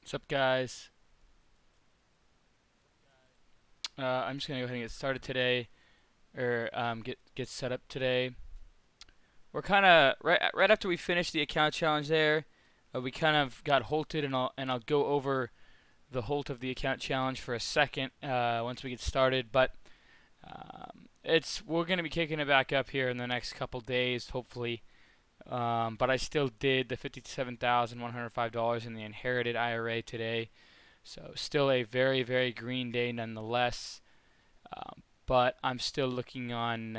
What's up, guys? I'm just gonna go ahead and get started today, or get set up today. We're kind of right after we finished the account challenge there. We kind of got halted, and I'll go over the halt of the account challenge for a second once we get started. But we're gonna be kicking it back up here in the next couple days, hopefully. But I still did the $57,105 in the inherited IRA today. So still a very, very green day nonetheless. But I'm still looking on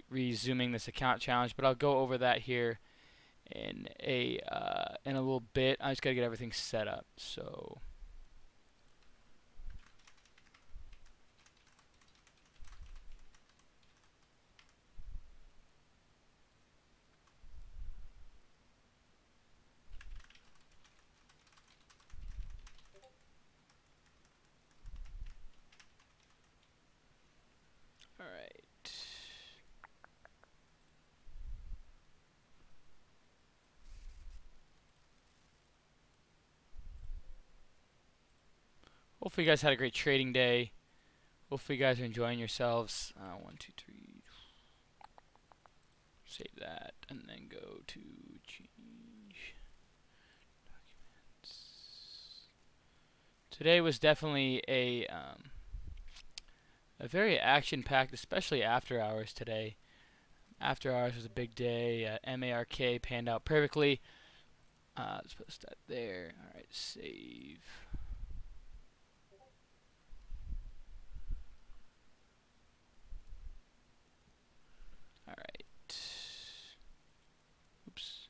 resuming this account challenge. But I'll go over that here in a little bit. I just gotta get everything set up. So. All right. Hopefully you guys had a great trading day. Hopefully you guys are enjoying yourselves. 1, 2, 3. Save that and then go to change documents. Today was definitely a very action-packed, especially after hours today. After hours was a big day. MARK panned out perfectly. Let's post that there. All right, save. All right. Oops.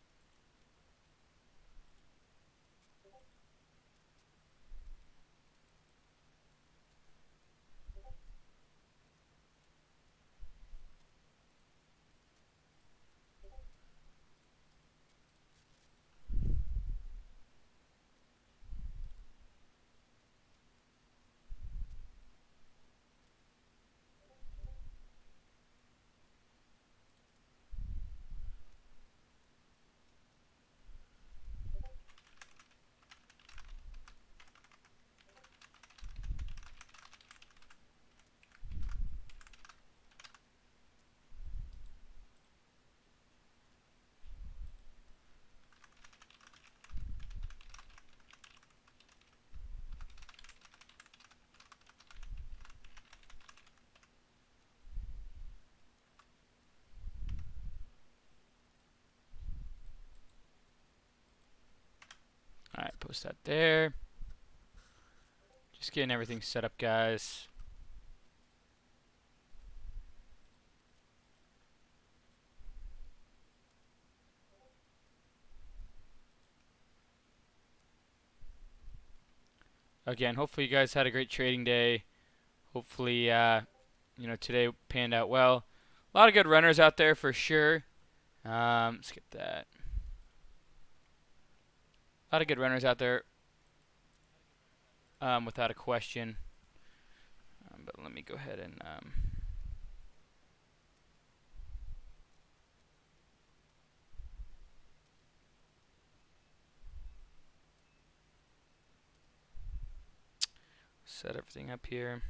All right, post that there. Just getting everything set up, guys. Again, hopefully you guys had a great trading day. Hopefully, today panned out well. A lot of good runners out there for sure. Let's get that. A lot of good runners out there, without a question. But let me go ahead and set everything up here.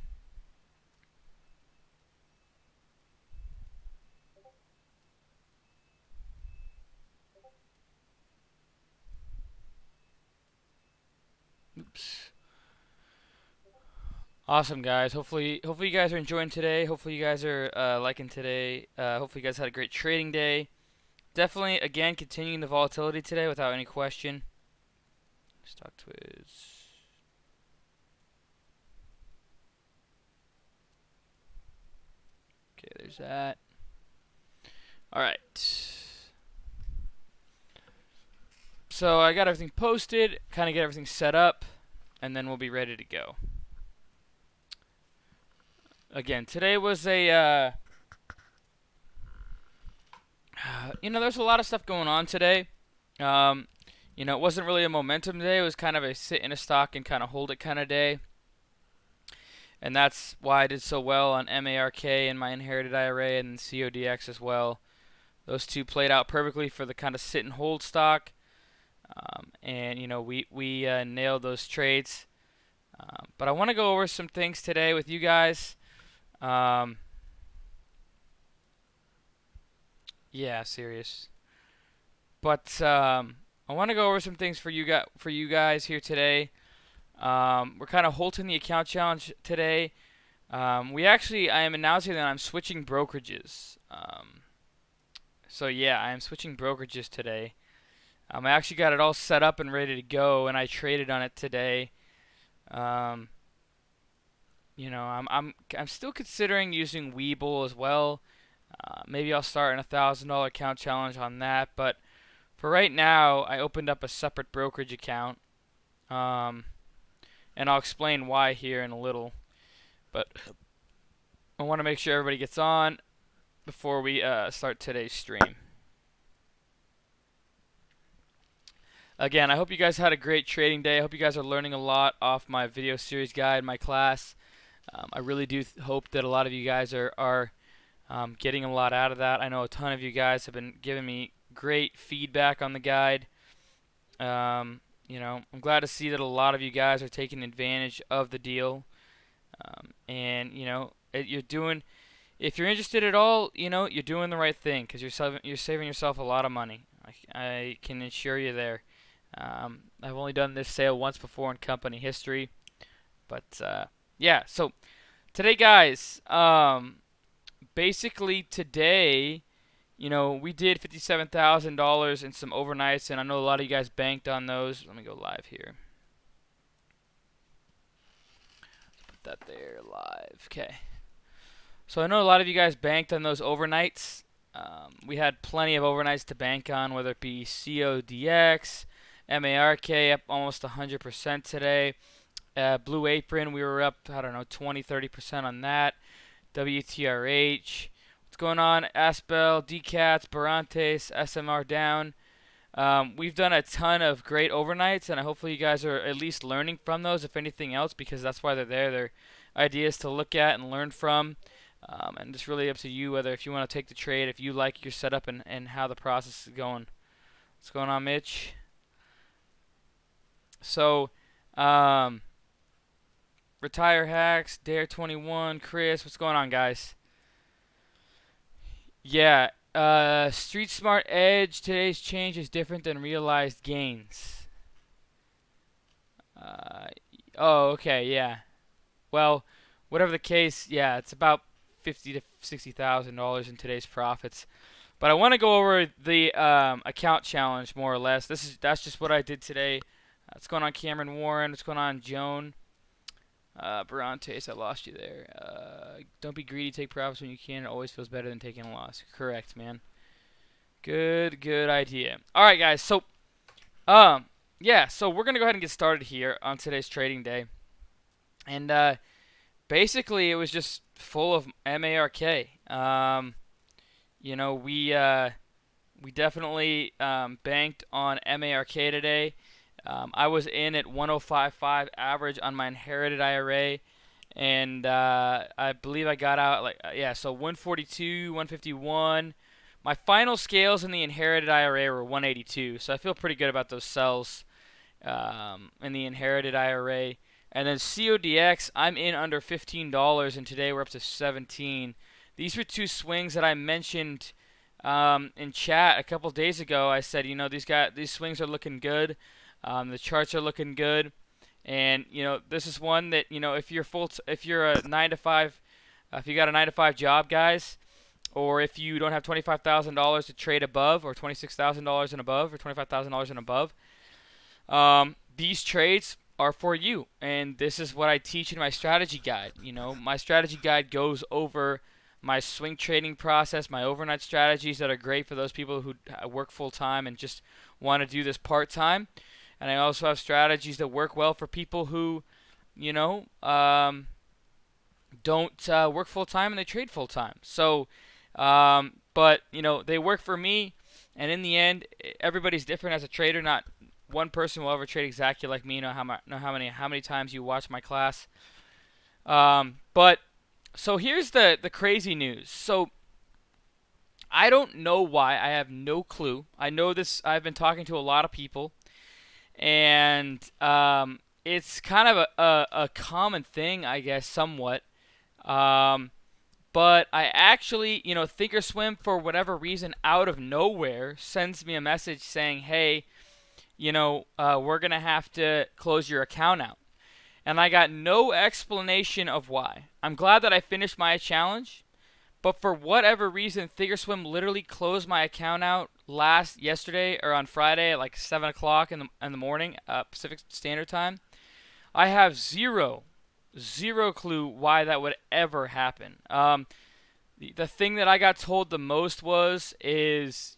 Oops. Awesome, guys. Hopefully you guys are enjoying today. Hopefully you guys are liking today. Hopefully you guys had a great trading day. Definitely, again, continuing the volatility today without any question. Stock Twiz. Okay, there's that. All right. So I got everything posted, kind of get everything set up, and then we'll be ready to go. Again, today was a, there's a lot of stuff going on today. It wasn't really a momentum day. It was kind of a sit in a stock and kind of hold it kind of day. And that's why I did so well on MARK and my inherited IRA and CODX as well. Those two played out perfectly for the kind of sit and hold stock. And we nailed those trades. But I want to go over some things today with you guys. Yeah, serious. But I want to go over some things for you guys here today. We're kind of halting the account challenge today. I am announcing that I'm switching brokerages. So yeah, I am switching brokerages today. I actually got it all set up and ready to go, and I traded on it today. Um, I'm still considering using Webull as well. Maybe I'll start an $1,000 account challenge on that, but for right now, I opened up a separate brokerage account, um, and I'll explain why here in a little. But I want to make sure everybody gets on before we start today's stream. Again, I hope you guys had a great trading day. I hope you guys are learning a lot off my video series guide, my class. I really do hope that a lot of you guys are getting a lot out of that. I know a ton of you guys have been giving me great feedback on the guide. I'm glad to see that a lot of you guys are taking advantage of the deal. And you're doing. If you're interested at all, you're doing the right thing because you're saving yourself a lot of money. I can assure you there. I've only done this sale once before in company history, but yeah. So today, guys, basically today, we did $57,000 in some overnights, and I know a lot of you guys banked on those. Let me go live here. Put that there live. Okay. So I know a lot of you guys banked on those overnights. We had plenty of overnights to bank on, whether it be CODX, MARK up almost 100% today. Blue Apron, we were up, I don't know, 20-30% on that. WTRH. What's going on? Aspel, DCATS, Barantes, SMR down. We've done a ton of great overnights, and hopefully you guys are at least learning from those, if anything else, because that's why they're there. They're ideas to look at and learn from. And it's really up to you whether if you want to take the trade, if you like your setup and how the process is going. What's going on, Mitch? So, Retire Hacks, Dare21, Chris, what's going on, guys? Yeah, Street Smart Edge, today's change is different than realized gains. Oh, okay, yeah. Well, whatever the case, yeah, it's about $50,000 to $60,000 in today's profits. But I want to go over the account challenge more or less. That's just what I did today. What's going on, Cameron Warren? What's going on, Joan? Barantes, I lost you there. Don't be greedy. Take profits when you can. It always feels better than taking a loss. Correct, man. Good idea. All right, guys. So, yeah. So we're gonna go ahead and get started here on today's trading day, and basically it was just full of MARK. We definitely banked on MARK today. I was in at 105.5 average on my inherited IRA, and I believe I got out so 142, 151. My final scales in the inherited IRA were 182, so I feel pretty good about those sells in the inherited IRA. And then CODX, I'm in under $15, and today we're up to 17. These were two swings that I mentioned in chat a couple days ago. I said, these swings are looking good. The charts are looking good, and this is one that if you're a 9 to 5, if you got a 9 to 5 job, guys, or if you don't have $25,000 to trade above, or $26,000 and above, or $25,000 and above, these trades are for you. And this is what I teach in my strategy guide. My strategy guide goes over my swing trading process, my overnight strategies that are great for those people who work full time and just want to do this part time. And I also have strategies that work well for people who, don't work full time and they trade full time. So, but they work for me. And in the end, everybody's different as a trader. Not one person will ever trade exactly like me. Know how many times you watch my class. But so here's the crazy news. So I don't know why. I have no clue. I know this. I've been talking to a lot of people. and it's kind of a common thing, I guess, somewhat. Um, but I actually, Thinkorswim, for whatever reason, out of nowhere, sends me a message saying, "Hey, we're gonna have to close your account out." And I got no explanation of why. I'm glad that I finished my challenge, but for whatever reason, Thinkorswim literally closed my account out yesterday or on Friday at like 7 o'clock in the morning, Pacific Standard Time. I have zero clue why that would ever happen. The thing that I got told the most is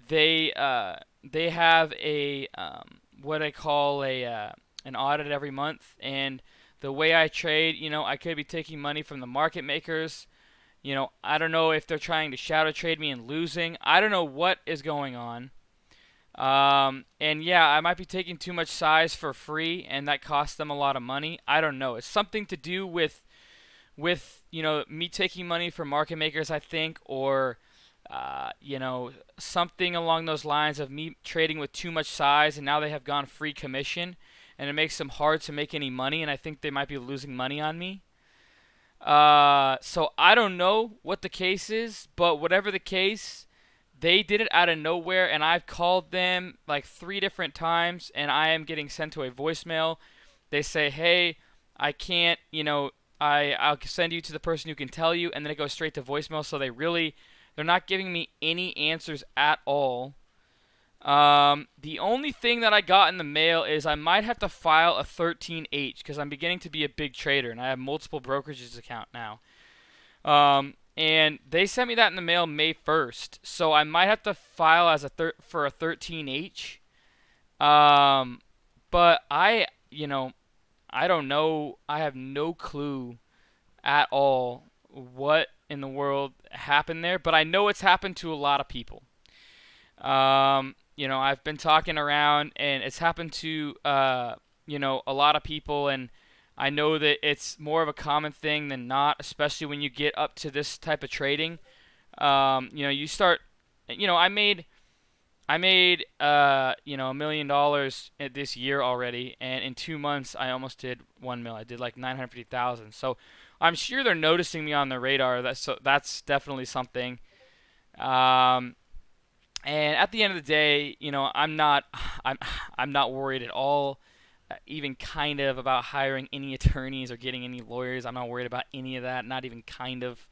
they have a what I call a an audit every month, and the way I trade, I could be taking money from the market makers. I don't know if they're trying to shadow trade me and losing. I don't know what is going on. And yeah, I might be taking too much size for free, and that costs them a lot of money. I don't know. It's something to do with me taking money from market makers, I think, or something along those lines of me trading with too much size, and now they have gone free commission, and it makes them hard to make any money, and I think they might be losing money on me. So I don't know what the case is, but whatever the case, they did it out of nowhere, and I've called them like 3 different times, and I am getting sent to a voicemail. They say, "Hey, I can't, I'll send you to the person who can tell you," and then it goes straight to voicemail. So they're not giving me any answers at all. The only thing that I got in the mail is I might have to file a 13H because I'm beginning to be a big trader and I have multiple brokerages account now. And they sent me that in the mail May 1st, so I might have to file as for a 13H. But I don't know. I have no clue at all what in the world happened there, but I know it's happened to a lot of people. I've been talking around, and it's happened to a lot of people, and I know that it's more of a common thing than not, especially when you get up to this type of trading. You start. I made $1 million this year already, and in 2 months I almost did 1 mil. I did like 950,000. So I'm sure they're noticing me on their radar. That's definitely something. Um, and at the end of the day, I'm I'm not worried at all, even kind of about hiring any attorneys or getting any lawyers. I'm not worried about any of that. Not even kind of.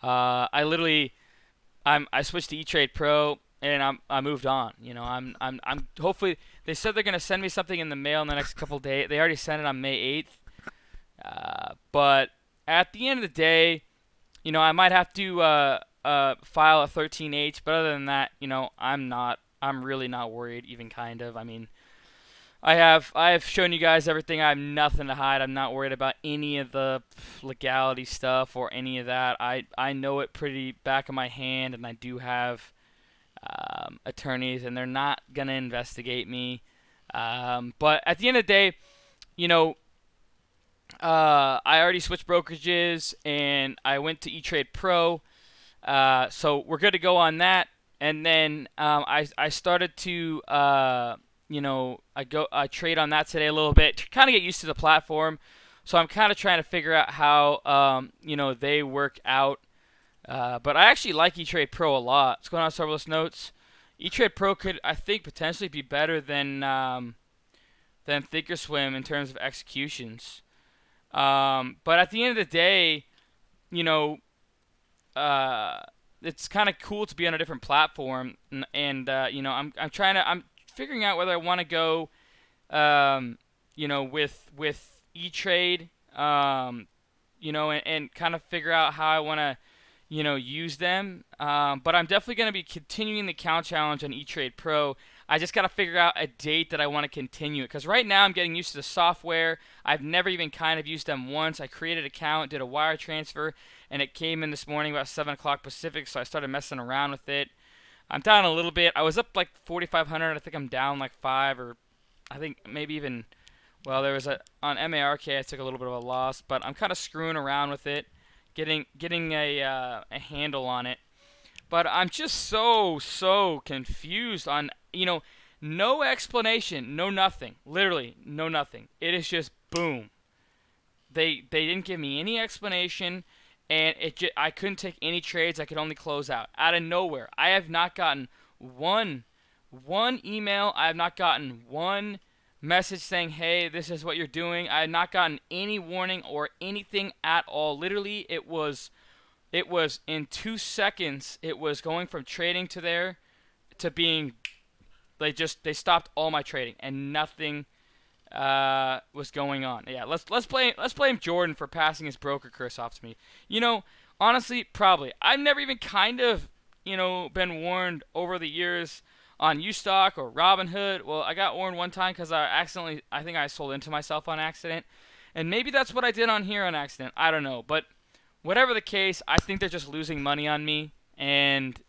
I literally I switched to E-Trade Pro, and I moved on. I'm hopefully they said they're gonna send me something in the mail in the next couple days. They already sent it on May 8th. But at the end of the day, I might have to file a 13H, but other than that, I'm really not worried, even kind of. I mean, I have shown you guys everything. I have nothing to hide. I'm not worried about any of the legality stuff or any of that. I know it pretty back of my hand, and I do have attorneys, and they're not gonna investigate me. But at the end of the day, you know, I already switched brokerages, and I went to E-Trade Pro. So we're good to go on that. And then I started to I trade on that today a little bit to kind of get used to the platform. So I'm kind of trying to figure out how they work out. But I actually like E-Trade Pro a lot. What's going on, serverless notes? E-Trade Pro could, I think, potentially be better than Thinkorswim in terms of executions. But at the end of the day, you know, it's kind of cool to be on a different platform, and I'm figuring out whether I want to go, with E-Trade, and kind of figure out how I want to, use them. But I'm definitely going to be continuing the count challenge on E-Trade Pro. I just got to figure out a date that I want to continue it, because right now I'm getting used to the software. I've never even kind of used them once. I created an account, did a wire transfer, and it came in this morning about 7 o'clock Pacific, so I started messing around with it. I'm down a little bit. I was up like 4,500. I think I'm down like 5, or I think maybe even, well, there was on MARK I took a little bit of a loss, but I'm kind of screwing around with it, getting a handle on it. But I'm just so confused on, No explanation, no nothing. Literally, no nothing. It is just boom. They didn't give me any explanation, and I couldn't take any trades. I could only close out of nowhere. I have not gotten one email. I have not gotten one message saying, "Hey, this is what you're doing." I have not gotten any warning or anything at all. Literally, it was in 2 seconds. It was going from trading to there to being. They stopped all my trading and nothing was going on. Yeah, let's blame Jordan for passing his broker curse off to me. Honestly, probably. I've never even kind of been warned over the years on Ustock or Robinhood. Well, I got warned one time because I think I sold into myself on accident, and maybe that's what I did on here on accident. I don't know, but whatever the case, I think they're just losing money on me, and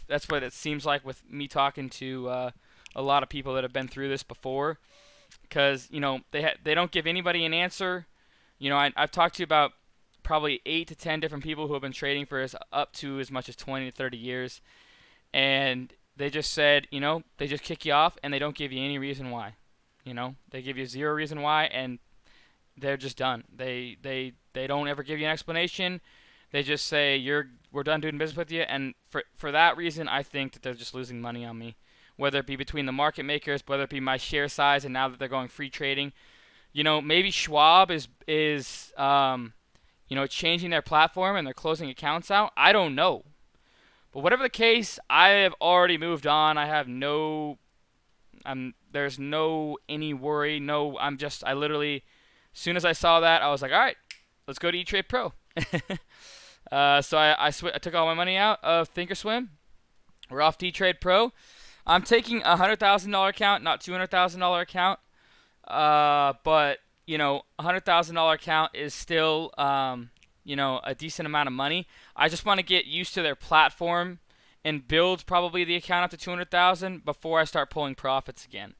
that's what it seems like with me talking to a lot of people that have been through this before. Because they don't give anybody an answer. I've talked to you about probably 8 to 10 different people who have been trading for up to as much as 20 to 30 years, and they just said they just kick you off and they don't give you any reason why. They give you zero reason why, and they're just done. They don't ever give you an explanation. They just say we're done doing business with you, and for that reason, I think that they're just losing money on me. Whether it be between the market makers, whether it be my share size, and now that they're going free trading, maybe Schwab is changing their platform and they're closing accounts out. I don't know, but whatever the case, I have already moved on. I have there's no any worry. No, I literally, as soon as I saw that, I was like, all right, let's go to E-Trade Pro. So I took all my money out of Thinkorswim. We're off to E-Trade Pro. I'm taking a $100,000 account, not $200,000 account. But $100,000 account is still a decent amount of money. I just want to get used to their platform and build probably the account up to 200,000 before I start pulling profits again.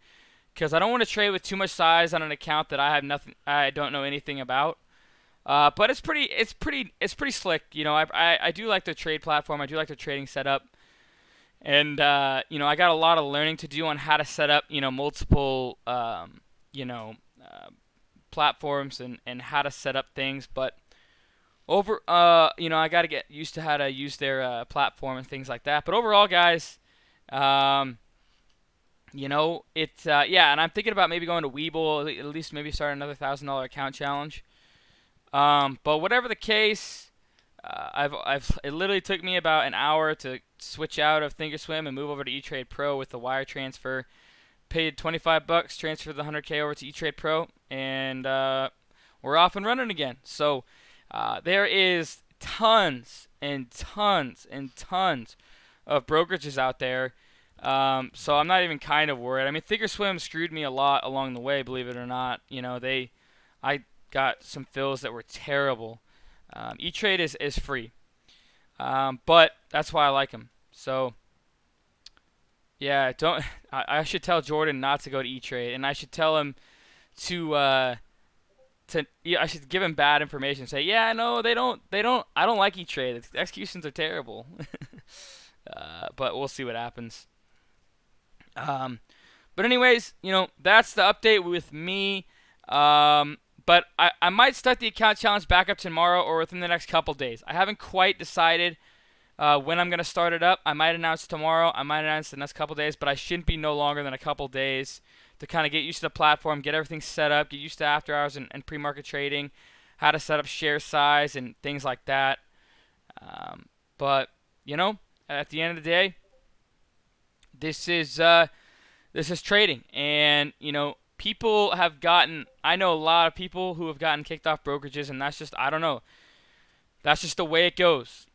Because I don't want to trade with too much size on an account that I don't know anything about. But it's pretty slick. I do like their trade platform. I do like their trading setup. And, I got a lot of learning to do on how to set up, multiple, platforms and how to set up things. But I got to get used to how to use their platform and things like that. But overall, guys, and I'm thinking about maybe going to Webull, at least maybe start another $1,000 account challenge. But whatever the case, it literally took me about an hour to switch out of Thinkorswim and move over to E-Trade Pro with the wire transfer. Paid $25, transferred the 100K over to E-Trade Pro, and we're off and running again. So there is tons and tons and tons of brokerages out there. So I'm not even kind of worried. I mean, Thinkorswim screwed me a lot along the way, believe it or not. I got some fills that were terrible. E-Trade is free, but that's why I like them. So yeah, I should tell Jordan not to go to E-Trade, and I should tell him I should give him bad information. Say, yeah, no, I don't like E-Trade. The executions are terrible. But we'll see what happens. But anyways, that's the update with me. But I might start the account challenge back up tomorrow or within the next couple days. I haven't quite decided when I'm going to start it up. I might announce tomorrow. I might announce the next couple days, but I shouldn't be no longer than a couple days to kind of get used to the platform, get everything set up, get used to after hours and pre-market trading, how to set up share size and things like that. But at the end of the day, this is trading, and people have gotten. I know a lot of people who have gotten kicked off brokerages, and that's just, I don't know. That's just the way it goes.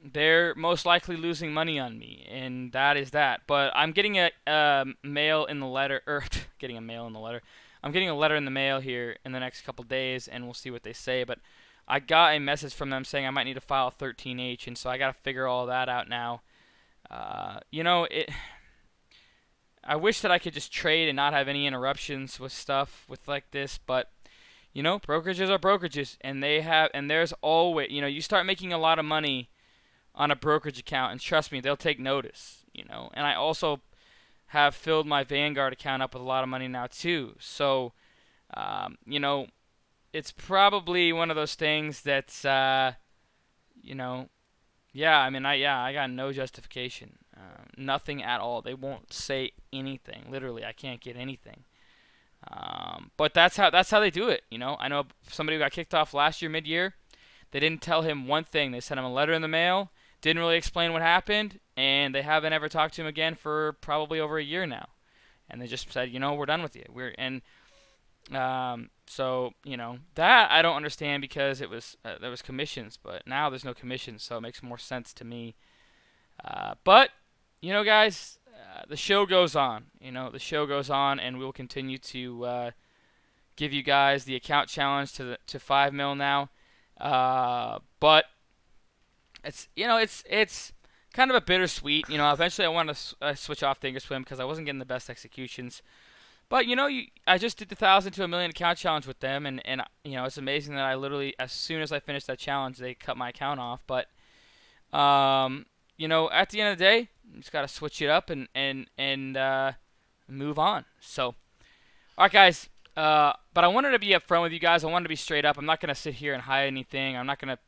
They're most likely losing money on me, and that is that. But I'm getting a mail in the letter, or getting a mail in the letter. I'm getting a letter in the mail here in the next couple days, and we'll see what they say. But I got a message from them saying I might need to file a 13H, and so I got to figure all that out now. I wish that I could just trade and not have any interruptions with stuff with like this, but brokerages are brokerages, and there's always, you start making a lot of money on a brokerage account, and trust me, they'll take notice, and I also have filled my Vanguard account up with a lot of money now too. So, you know, it's probably one of those things that's, you know, yeah, I mean, I got no justification, nothing at all. They won't say anything. Literally, I can't get anything. But that's how they do it. You know, I know somebody who got kicked off last year mid-year. They didn't tell him one thing. They sent him a letter in the mail. Didn't really explain what happened, and they haven't ever talked to him again for probably over a year now. And they just said, you know, we're done with you. So you know that I don't understand because it was there was commissions, but now there's no commissions, so it makes more sense to me. But you know, guys, the show goes on. You know, the show goes on, and we'll continue to give you guys the account challenge to 5 mil now. But it's it's kind of a bittersweet. You know, eventually I want to switch off Thinkorswim because I wasn't getting the best executions. But you know, I just did the 1,000 to a million account challenge with them, and you know, it's amazing that I literally, as soon as I finished that challenge, they cut my account off. But you know, at the end of the day, you just gotta switch it up and move on. So, all right, guys. But I wanted to be upfront with you guys. I wanted to be straight up. I'm not gonna sit here and hide anything. I'm not gonna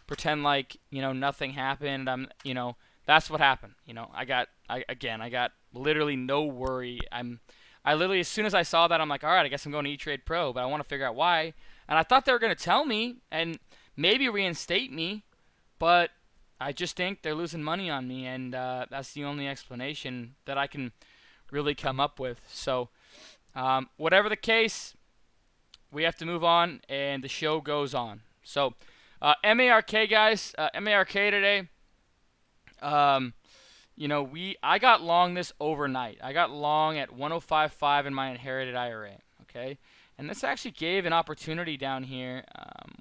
pretend like, you know, nothing happened. You know, that's what happened. You know, I got literally no worry. I literally, as soon as I saw that, I'm like, all right, I guess I'm going to E-Trade Pro, but I want to figure out why. And I thought they were going to tell me and maybe reinstate me, but I just think they're losing money on me, and that's the only explanation that I can really come up with. So, whatever the case, we have to move on, and the show goes on. So, MARK, guys, MARK today. You know, I got long this overnight. I got long at 105.5 in my inherited IRA, okay? And this actually gave an opportunity down here.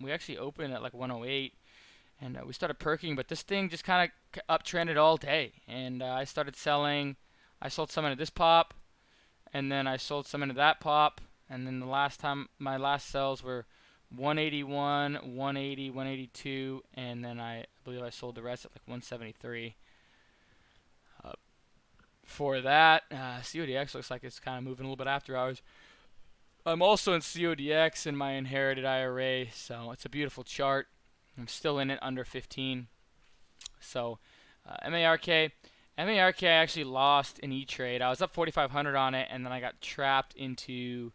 We actually opened at like 108, and we started perking, but this thing just kind of uptrended all day. And I started selling. I sold some into this pop, and then I sold some into that pop, and then my last sells were 181, 180, 182, and then I believe I sold the rest at like 173. For that, CODX looks like it's kind of moving a little bit after hours. I'm also in CODX in my inherited IRA, so it's a beautiful chart. I'm still in it under 15. So, MARK I actually lost in E-Trade. I was up 4,500 on it, and then I got trapped into.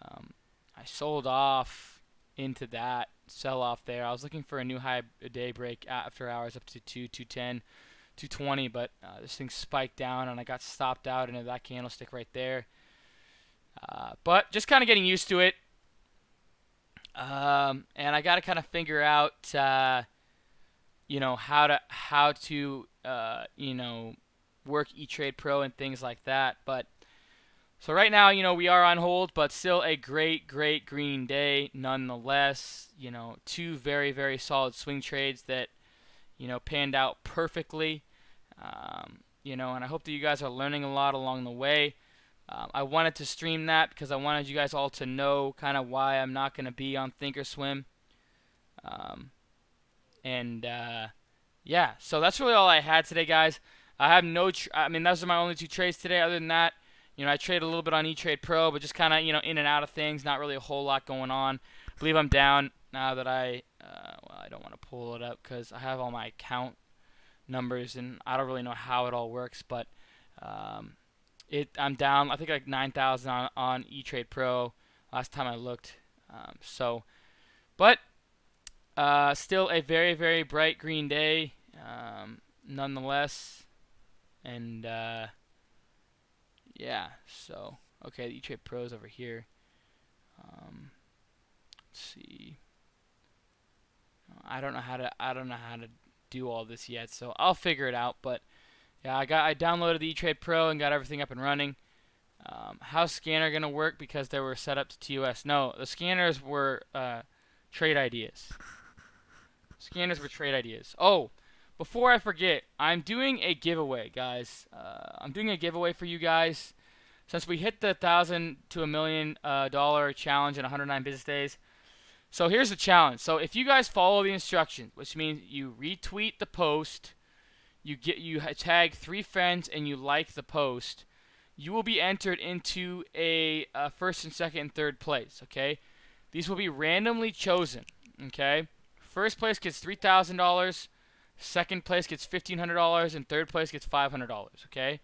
I sold off into that sell off there. I was looking for a new high day break after hours up to 210. 220, but this thing spiked down and I got stopped out into that candlestick right there. But just kind of getting used to it. And I got to kind of figure out, you know, how to you know, work E-Trade Pro and things like that. But so right now, you know, we are on hold, but still a great green day nonetheless. You know, two very, very solid swing trades that, you know, panned out perfectly. You know, and I hope that you guys are learning a lot along the way. I wanted to stream that because I wanted you guys all to know kind of why I'm not going to be on Thinkorswim. Yeah, so that's really all I had today, guys. I have no, I mean, those are my only two trades today. Other than that, you know, I traded a little bit on E-Trade Pro, but just kind of, you know, in and out of things. Not really a whole lot going on. I believe I'm down now that well, I don't want to pull it up because I have all my account numbers and I don't really know how it all works, but I'm down, I think, like 9,000 on E-Trade Pro last time I looked. But still a very, very bright green day nonetheless. And yeah, so okay, the E-Trade Pro is over here. Let's see. I don't know how to do all this yet, so I'll figure it out. But yeah, I downloaded the E-Trade Pro and got everything up and running. How's scanner gonna work because they were set up to TOS? No, the scanners were trade ideas. Scanners were trade ideas. Oh, before I forget, I'm doing a giveaway, guys. I'm doing a giveaway for you guys. Since we hit the 1,000 to $1 million challenge in 109 business days. So here's the challenge. So if you guys follow the instructions, which means you retweet the post, you tag 3 friends and you like the post, you will be entered into a first and second and third place. Okay, these will be randomly chosen. Okay, first place gets $3,000, second place gets $1,500, and third place gets $500. Okay,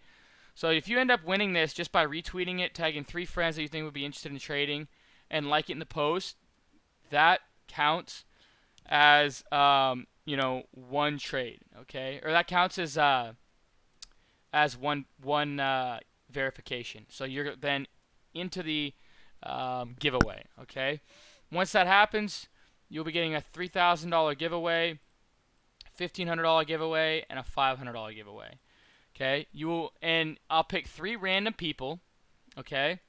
so if you end up winning this just by retweeting it, tagging 3 friends that you think would be interested in trading, and liking the post, that counts as one trade. Okay, or that counts as one verification. So you're then into the giveaway. Okay, once that happens, you'll be getting a $3,000 giveaway, $1,500 giveaway, and a $500 giveaway. Okay, and I'll pick 3 random people. Okay,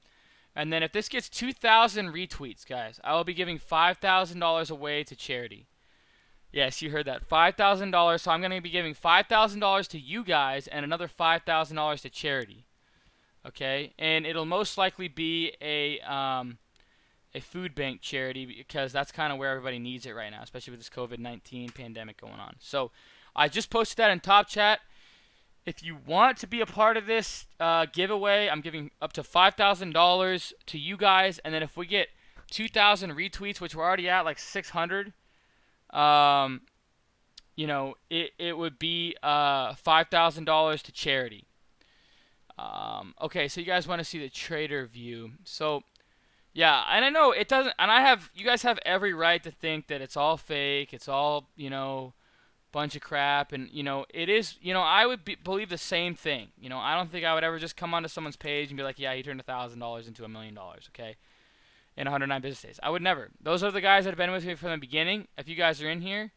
and then if this gets 2,000 retweets, guys, I will be giving $5,000 away to charity. Yes, you heard that. $5,000. So I'm going to be giving $5,000 to you guys and another $5,000 to charity. Okay, and it'll most likely be a food bank charity, because that's kind of where everybody needs it right now, especially with this COVID-19 pandemic going on. So I just posted that in Top Chat. If you want to be a part of this giveaway, I'm giving up to $5,000 to you guys, and then if we get 2,000 retweets, which we're already at like 600, it would be $5,000 to charity. Okay, so you guys want to see the trader view. So yeah, and I know it doesn't, and you guys have every right to think that it's all fake, it's all, bunch of crap, and, it is, I would believe the same thing. I don't think I would ever just come onto someone's page and be like, yeah, he turned $1,000 into $1 million, okay, in 109 business days. I would never. Those are the guys that have been with me from the beginning. If you guys are in here,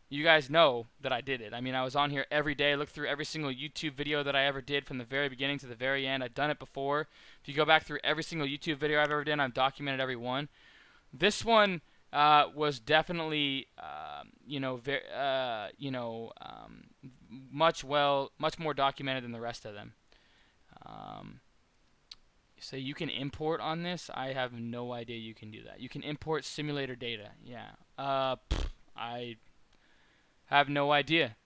you guys know that I did it. I mean, I was on here every day, looked through every single YouTube video that I ever did from the very beginning to the very end. I've done it before. If you go back through every single YouTube video I've ever done, I've documented every one. This one was definitely, much more documented than the rest of them. So you can import on this. I have no idea you can do that. You can import simulator data. Yeah. I have no idea.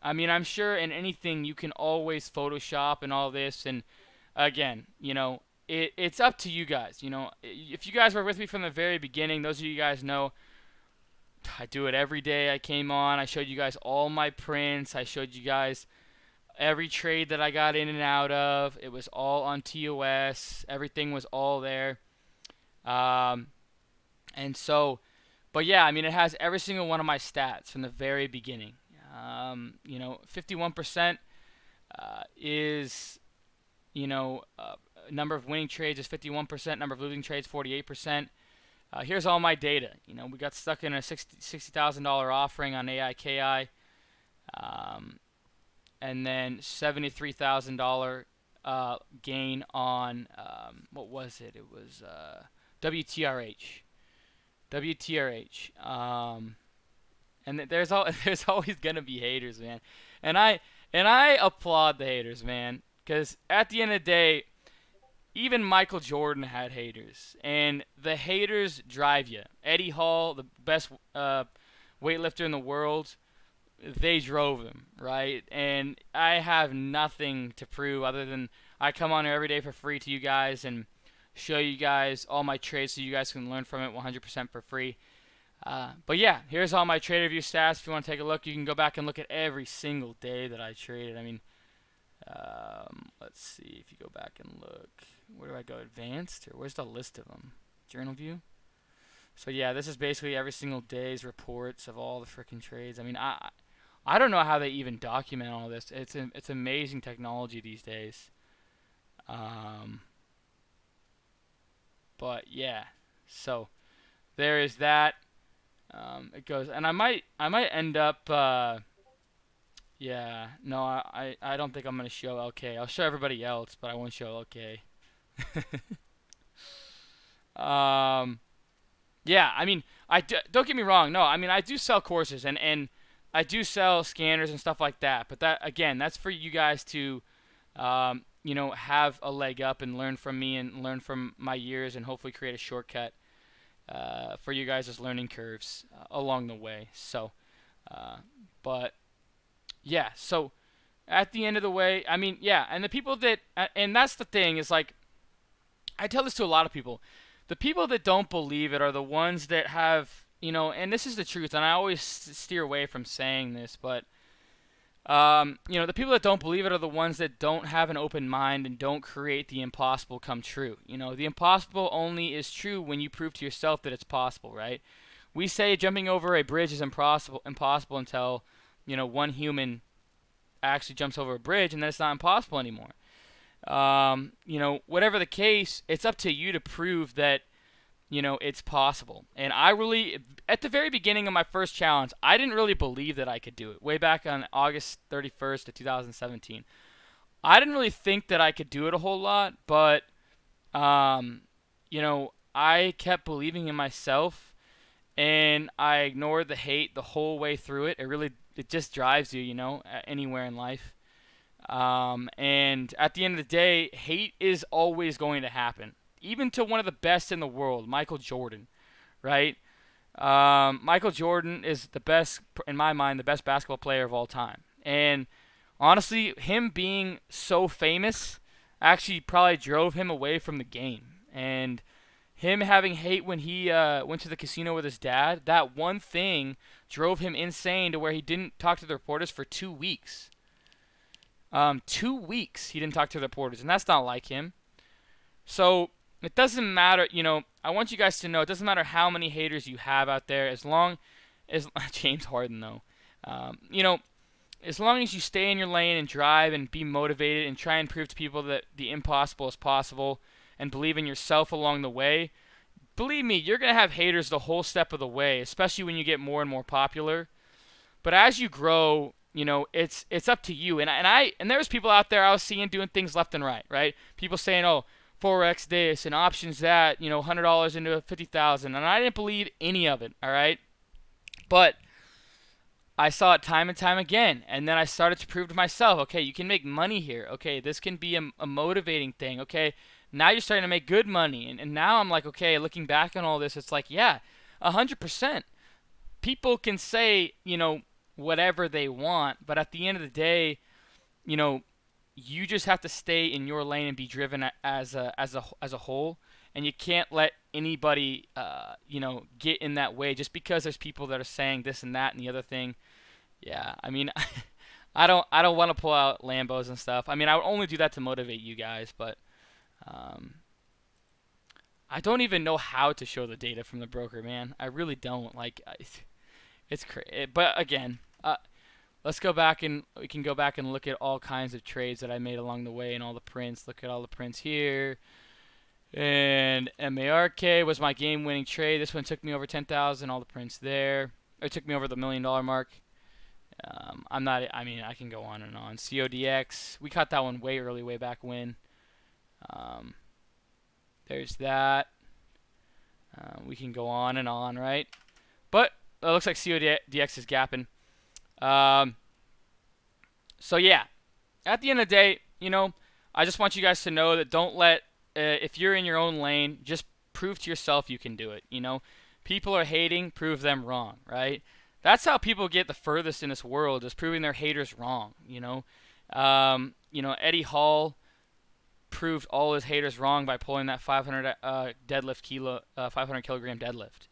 I mean, I'm sure in anything you can always Photoshop and all this. And again, it's up to you guys. If you guys were with me from the very beginning, those of you guys know I do it every day. I came on. I showed you guys all my prints. I showed you guys every trade that I got in and out of. It was all on TOS. Everything was all there. And so, but yeah, I mean, it has every single one of my stats from the very beginning. 51% is, number of winning trades is 51%, number of losing trades 48%. Here's all my data. We got stuck in a $60,000 offering on AIKI, and then $73,000 gain on what was it? It was WTRH. And there's always gonna be haters, man. And I applaud the haters, man, because at the end of the day, even Michael Jordan had haters, and the haters drive you. Eddie Hall, the best weightlifter in the world, they drove him, right? And I have nothing to prove other than I come on here every day for free to you guys and show you guys all my trades so you guys can learn from it 100% for free. But yeah, here's all my trader view stats. If you want to take a look, you can go back and look at every single day that I traded. I mean, let's see if you go back and look. Where do I go? Advanced? Or where's the list of them? Journal view? So yeah, this is basically every single day's reports of all the freaking trades. I mean, I don't know how they even document all this. It's amazing technology these days. But yeah, so there is that. It goes, and I might end up. Yeah, no, I don't think I'm gonna show LK. I'll show everybody else, but I won't show LK. Yeah, I mean, don't get me wrong. No, I mean, I do sell courses and I do sell scanners and stuff like that. But that, again, that's for you guys to, have a leg up and learn from me and learn from my years and hopefully create a shortcut for you guys as learning curves along the way. So, but yeah, so at the end of the way, I mean, yeah, and the people that, and that's the thing, is like, I tell this to a lot of people. The people that don't believe it are the ones that have, and this is the truth, and I always steer away from saying this, but, the people that don't believe it are the ones that don't have an open mind and don't create the impossible come true. The impossible only is true when you prove to yourself that it's possible, right? We say jumping over a bridge is impossible until, one human actually jumps over a bridge, and then it's not impossible anymore. Whatever the case, it's up to you to prove that, it's possible. And I really, at the very beginning of my first challenge, I didn't really believe that I could do it. Way back on August 31st of 2017. I didn't really think that I could do it a whole lot, but, I kept believing in myself, and I ignored the hate the whole way through it. It just drives you, anywhere in life. And at the end of the day, hate is always going to happen. Even to one of the best in the world, Michael Jordan, right? Michael Jordan is the best, in my mind, the best basketball player of all time. And honestly, him being so famous actually probably drove him away from the game. And him having hate when he went to the casino with his dad, that one thing drove him insane to where he didn't talk to the reporters for 2 weeks. 2 weeks he didn't talk to the reporters, and that's not like him. So it doesn't matter, I want you guys to know, it doesn't matter how many haters you have out there, as long as James Harden though, as long as you stay in your lane and drive and be motivated and try and prove to people that the impossible is possible and believe in yourself along the way, believe me, you're going to have haters the whole step of the way, especially when you get more and more popular. But as you grow, it's up to you. And there's people out there I was seeing doing things left and right? People saying, oh, Forex this and options that, $100 into 50,000, and I didn't believe any of it, all right? But I saw it time and time again, and then I started to prove to myself, okay, you can make money here. Okay, this can be a motivating thing. Okay, now you're starting to make good money, and now I'm like, okay, looking back on all this, it's like, yeah, 100%. People can say, whatever they want, but at the end of the day, you just have to stay in your lane and be driven as a whole, and you can't let anybody get in that way just because there's people that are saying this and that and the other thing. Yeah, I mean, I don't want to pull out Lambos and stuff. I mean, I would only do that to motivate you guys, but I don't even know how to show the data from the broker, man. I really don't. Like, it's crazy. But again, let's go back and we can go back and look at all kinds of trades that I made along the way and all the prints. Look at all the prints here. And MARK was my game-winning trade. This one took me over 10,000. All the prints there. It took me over the $1 million mark. I can go on and on. CODX, we caught that one way early, way back when. There's that. We can go on and on, right? But it looks like CODX is gapping. So yeah, at the end of the day, I just want you guys to know that don't let, if you're in your own lane, just prove to yourself you can do it. People are hating, prove them wrong, right? That's how people get the furthest in this world, is proving their haters wrong. Eddie Hall proved all his haters wrong by pulling that 500 kilogram deadlift.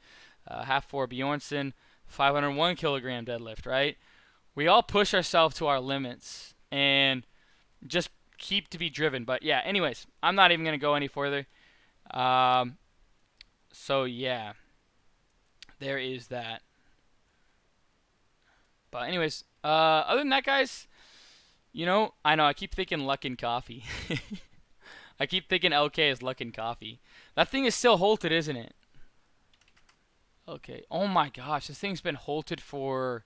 Half for Bjornsson, 501 kilogram deadlift, right? We all push ourselves to our limits and just keep to be driven. But yeah, anyways, I'm not even going to go any further. So yeah, there is that. But anyways, other than that, guys, I know I keep thinking luck and coffee. I keep thinking LK is luck and coffee. That thing is still halted, isn't it? Okay. Oh my gosh, this thing's been halted for...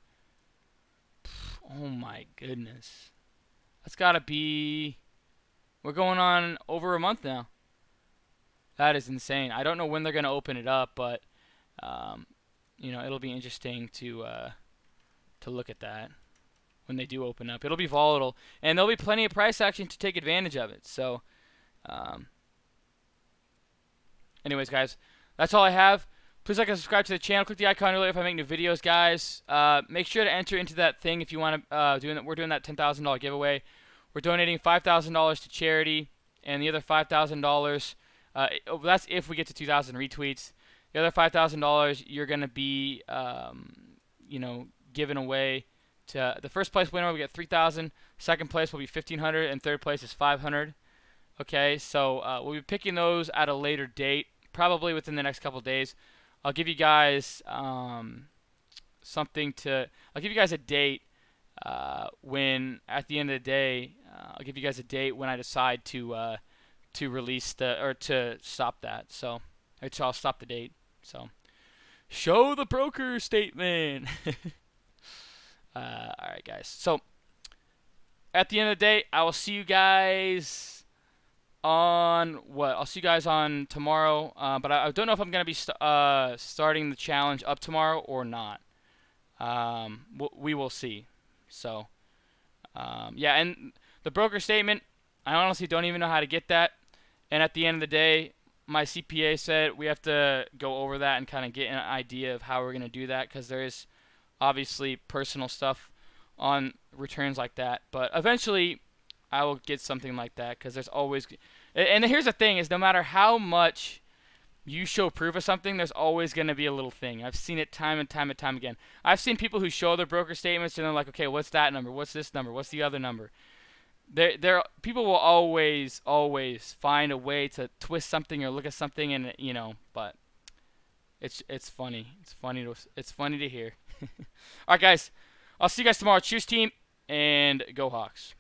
Oh my goodness. That's got to be... We're going on over a month now. That is insane. I don't know when they're going to open it up, but it'll be interesting to look at that when they do open up. It'll be volatile, and there'll be plenty of price action to take advantage of it. So, anyways, guys, that's all I have. Please like and subscribe to the channel. Click the icon earlier if I make new videos, guys. Make sure to enter into that thing if you want to. We're doing that $10,000 giveaway. We're donating $5,000 to charity, and the other $5,000. That's if we get to 2,000 retweets. The other $5,000 you're gonna be, given away to the first place winner. We get 3,000. Second place will be 1,500, and third place is 500. Okay, so we'll be picking those at a later date, probably within the next couple of days. I'll give you guys something to. I'll give you guys a date when at the end of the day. I'll give you guys a date when I decide to release to stop that. So I'll stop the date. So show the broker statement. All right, guys. So at the end of the day, I will see you guys on what? I'll see you guys on tomorrow. But I don't know if I'm gonna be starting the challenge up tomorrow or not. We will see. So yeah, and the broker statement, I honestly don't even know how to get that. And at the end of the day, my CPA said we have to go over that and kind of get an idea of how we're going to do that, because there is obviously personal stuff on returns like that. But eventually, I will get something like that, because there's always. And here's the thing: is no matter how much you show proof of something, there's always going to be a little thing. I've seen it time and time and time again. I've seen people who show their broker statements and they're like, okay, what's that number? What's this number? What's the other number? People will always find a way to twist something or look at something, and but it's funny. It's funny to hear. All right, guys. I'll see you guys tomorrow. Cheers, team, and go Hawks.